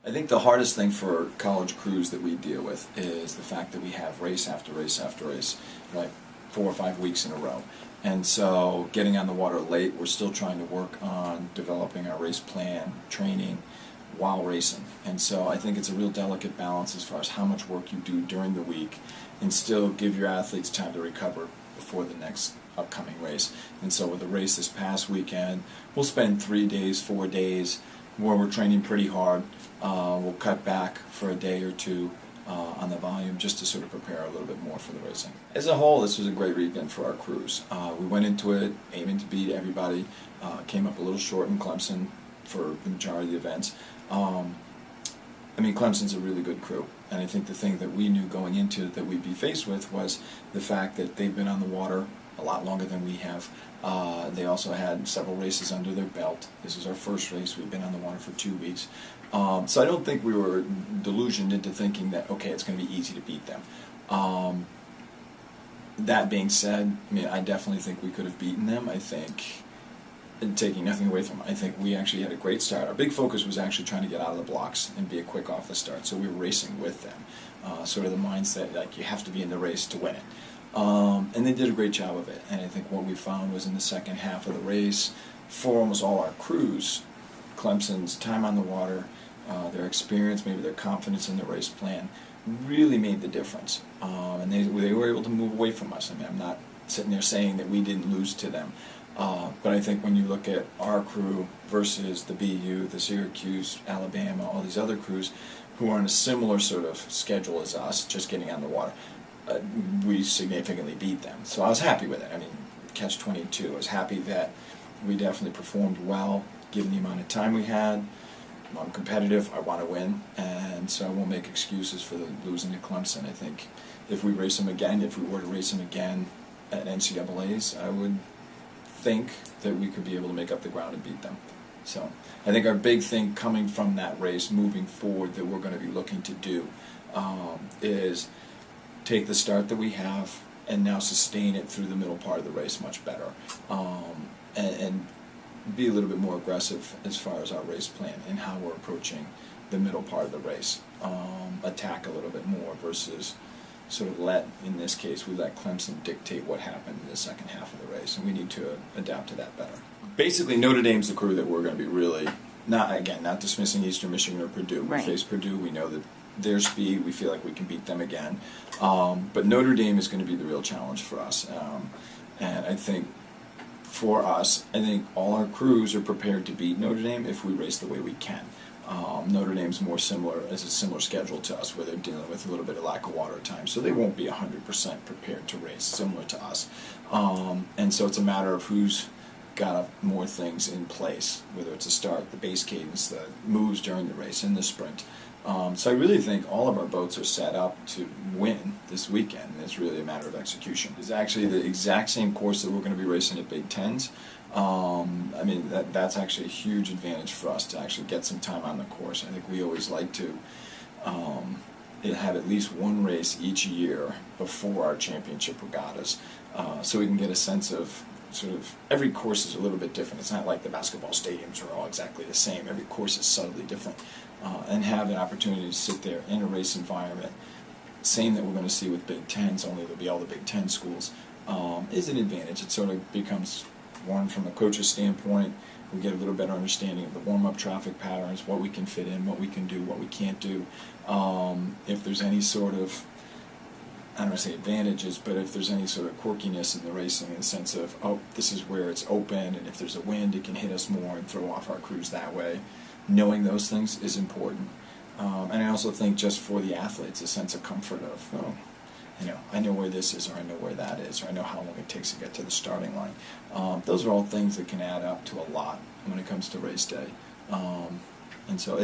I think the hardest thing for college crews that we deal with is the fact that we have race after race after race, like 4 or 5 weeks in a row. And so getting on the water late, we're still trying to work on developing our race plan, training, while racing. And so I think it's a real delicate balance as far as how much work you do during the week and still give your athletes time to recover before the next upcoming race. And so with the race this past weekend, we'll spend 3 days, 4 days where we're training pretty hard. We'll cut back for a day or two on the volume just to sort of prepare a little bit more for the racing. As a whole, this was a great weekend for our crews. We went into it aiming to beat everybody, came up a little short in Clemson for the majority of the events. I mean, Clemson's a really good crew, and I think the thing that we knew going into it that we'd be faced with was the fact that they've been on the water a lot longer than we have. They also had several races under their belt. This was our first race. We've been on the water for 2 weeks. So I don't think we were delusioned into thinking that, okay, it's going to be easy to beat them. That being said, I mean, I definitely think we could have beaten them. I think, and taking nothing away from them, I think we actually had a great start. Our big focus was actually trying to get out of the blocks and be a quick off the start. So we were racing with them. Sort of the mindset, like, you have to be in the race to win it. And they did a great job of it. And I think what we found was in the second half of the race, for almost all our crews, Clemson's time on the water, their experience, maybe their confidence in the race plan, really made the difference. And they were able to move away from us. I mean, I'm not sitting there saying that we didn't lose to them. But I think when you look at our crew versus the BU, the Syracuse, Alabama, all these other crews who are on a similar sort of schedule as us, just getting on the water, we significantly beat them. So I was happy with it. I mean, catch 22. I was happy that we definitely performed well, given the amount of time we had. I'm competitive. I want to win, and so I won't make excuses for the losing to Clemson. I think if we race them again, if we were to race them again at NCAA's, I would think that we could be able to make up the ground and beat them. So I think our big thing coming from that race moving forward that we're going to be looking to do is take the start that we have and now sustain it through the middle part of the race much better, and be a little bit more aggressive as far as our race plan and how we're approaching the middle part of the race. Attack a little bit more versus sort of in this case, we let Clemson dictate what happened in the second half of the race, and we need to adapt to that better. Basically, Notre Dame's the crew that we're going to be really, not dismissing Eastern Michigan or Purdue. Right. We face Purdue, we know that their speed, we feel like we can beat them again. But Notre Dame is going to be the real challenge for us. And I think for us, I think all our crews are prepared to beat Notre Dame if we race the way we can. Notre Dame's more similar, as a similar schedule to us, where they're dealing with a little bit of lack of water time, so they won't be 100% prepared to race, similar to us. And so it's a matter of who's got more things in place, whether it's a start, the base cadence, the moves during the race, and the sprint. So I really think all of our boats are set up to win this weekend. It's really a matter of execution. It's actually the exact same course that we're going to be racing at Big Tens. I mean, that's actually a huge advantage for us to actually get some time on the course. I think we always like to have at least one race each year before our championship regattas, so we can get a sense of sort of, every course is a little bit different. It's not like the basketball stadiums are all exactly the same. Every course is subtly different. And have an opportunity to sit there in a race environment, same that we're going to see with Big Tens, only there'll be all the Big Ten schools, is an advantage. It sort of becomes one from a coach's standpoint. We get a little better understanding of the warm-up traffic patterns, what we can fit in, what we can do, what we can't do. If there's any sort of, I don't want to say advantages, but if there's any sort of quirkiness in the racing in the sense of, oh, this is where it's open, and if there's a wind, it can hit us more and throw off our crews that way. Knowing those things is important. And I also think just for the athletes, a sense of comfort of, oh, you know, I know where this is, or I know where that is, or I know how long it takes to get to the starting line. Those are all things that can add up to a lot when it comes to race day. And so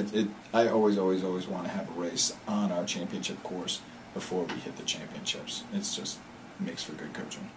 I always want to have a race on our championship course before we hit the championships. It's just makes for good coaching.